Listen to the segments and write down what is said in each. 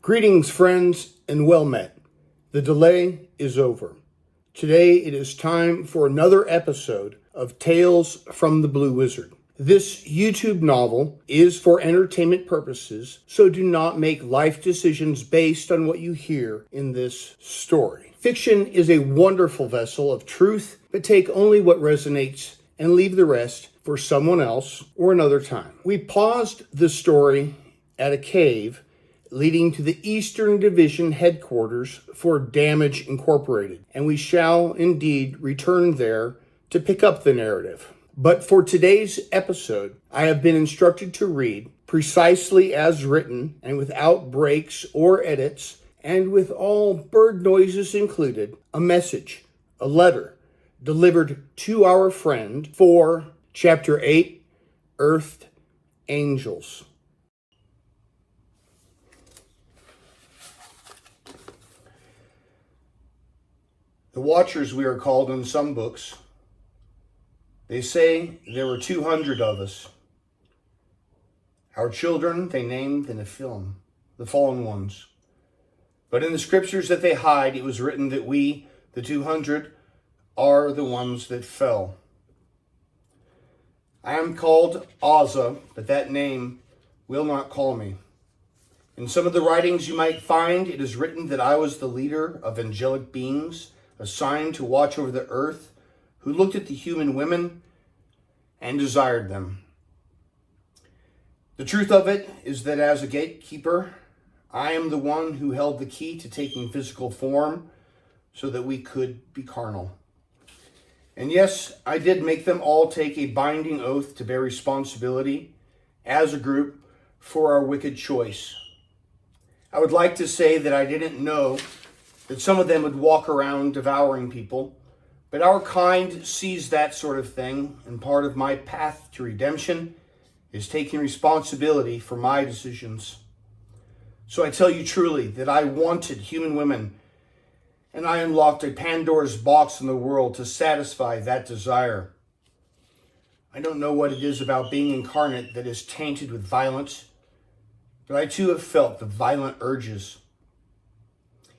Greetings, friends, and well met. The delay is over. Today it is time for another episode of Tales from the Blue Wizard. This YouTube novel is for entertainment purposes, so do not make life decisions based on what you hear in this story. Fiction is a wonderful vessel of truth, but take only what resonates and leave the rest for someone else or another time. We paused the story at a cave leading to the Eastern Division headquarters for Damage Incorporated, and we shall indeed return there to pick up the narrative. But for today's episode, I have been instructed to read precisely as written and without breaks or edits, and with all bird noises included, a message, a letter, delivered to our friend for Chapter 8, Earth Angels. The Watchers, we are called in some books. They say there were 200 of us. Our children they named in a film, the fallen ones. But in the scriptures that they hide, it was written that we, the 200, are the ones that fell. I am called Azza, but that name will not call me. In some of the writings you might find, it is written that I was the leader of angelic beings, assigned to watch over the earth, who looked at the human women and desired them. The truth of it is that as a gatekeeper, I am the one who held the key to taking physical form so that we could be carnal. And yes, I did make them all take a binding oath to bear responsibility as a group for our wicked choice. I would like to say that I didn't know that some of them would walk around devouring people, but our kind sees that sort of thing, and part of my path to redemption is taking responsibility for my decisions. So I tell you truly that I wanted human women, and I unlocked a Pandora's box in the world to satisfy that desire. I don't know what it is about being incarnate that is tainted with violence, but I too have felt the violent urges.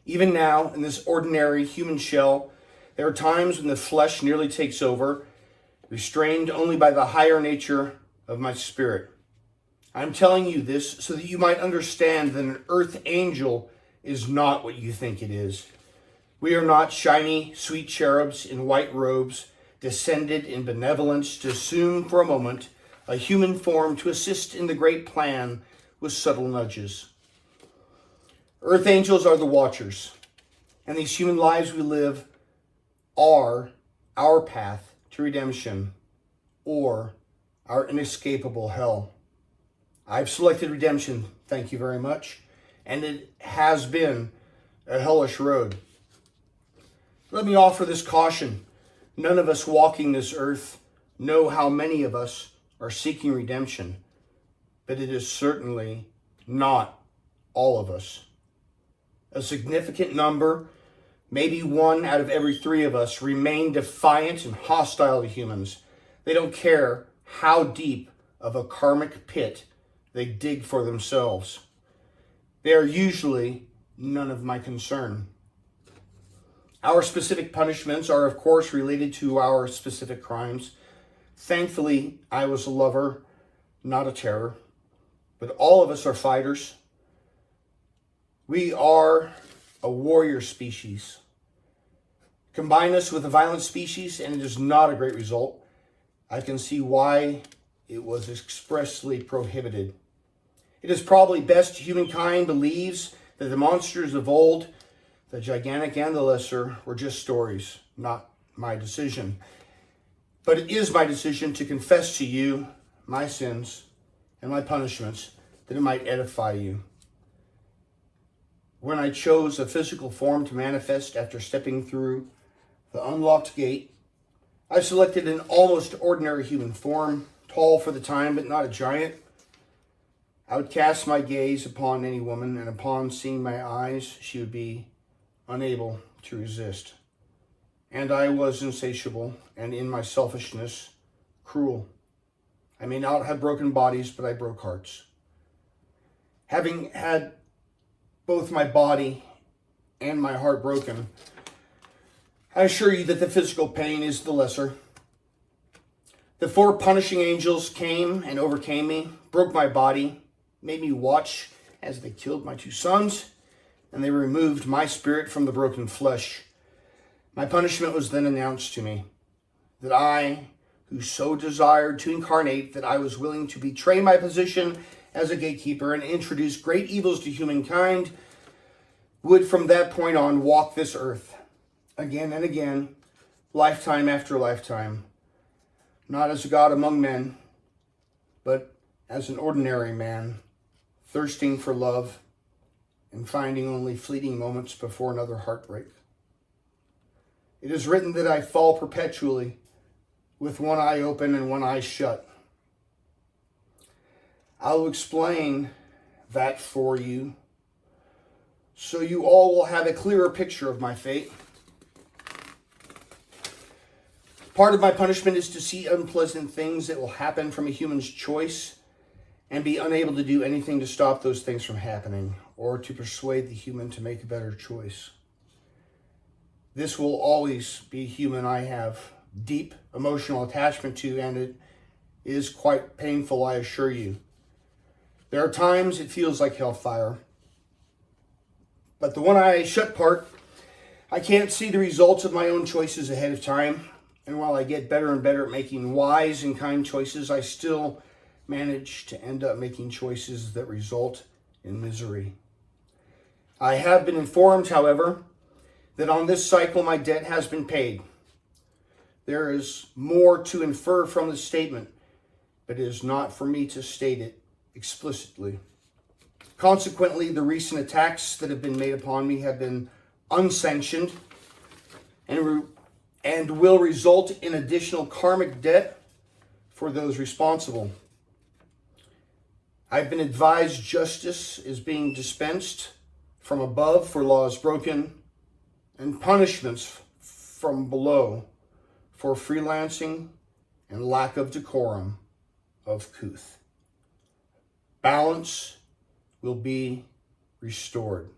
Even now, in this ordinary human shell, there are times when the flesh nearly takes over, restrained only by the higher nature of my spirit. I'm telling you this so that you might understand that an earth angel is not what you think it is. We are not shiny, sweet cherubs in white robes, descended in benevolence to assume for a moment a human form to assist in the great plan with subtle nudges. Earth angels are the watchers, and these human lives we live are our path to redemption or our inescapable hell. I've selected redemption, thank you very much, and it has been a hellish road. Let me offer this caution. None of us walking this earth know how many of us are seeking redemption, but it is certainly not all of us. A significant number, maybe 1 out of every 3 of us, remain defiant and hostile to humans. They don't care how deep of a karmic pit they dig for themselves. They are usually none of my concern. Our specific punishments are, of course, related to our specific crimes. Thankfully, I was a lover, not a terror. But all of us are fighters. We are a warrior species. Combine us with a violent species, and it is not a great result. I can see why it was expressly prohibited. It is probably best humankind believes that the monsters of old, the gigantic and the lesser, were just stories, not my decision. But it is my decision to confess to you my sins and my punishments, that it might edify you. When I chose a physical form to manifest after stepping through the unlocked gate, I selected an almost ordinary human form, tall for the time, but not a giant. I would cast my gaze upon any woman, and upon seeing my eyes, she would be unable to resist. And I was insatiable, and in my selfishness, cruel. I may not have broken bodies, but I broke hearts. Having had both my body and my heart broken, I assure you that the physical pain is the lesser. The 4 punishing angels came and overcame me, broke my body, made me watch as they killed my 2 sons, and they removed my spirit from the broken flesh. My punishment was then announced to me, that I, who so desired to incarnate that I was willing to betray my position as a gatekeeper and introduce great evils to humankind, would from that point on walk this earth again and again, lifetime after lifetime, not as a God among men, but as an ordinary man, thirsting for love and finding only fleeting moments before another heartbreak. It is written that I fall perpetually with one eye open and one eye shut. I'll explain that for you, so you all will have a clearer picture of my fate. Part of my punishment is to see unpleasant things that will happen from a human's choice and be unable to do anything to stop those things from happening or to persuade the human to make a better choice. This will always be human I have deep emotional attachment to, and it is quite painful, I assure you. There are times it feels like hellfire. But the one eye shut part, I can't see the results of my own choices ahead of time. And while I get better and better at making wise and kind choices, I still manage to end up making choices that result in misery. I have been informed, however, that on this cycle my debt has been paid. There is more to infer from the statement, but it is not for me to state it explicitly. Consequently, the recent attacks that have been made upon me have been unsanctioned and will result in additional karmic debt for those responsible. I've been advised justice is being dispensed from above for laws broken and punishments from below for freelancing and lack of decorum of couth. Balance will be restored.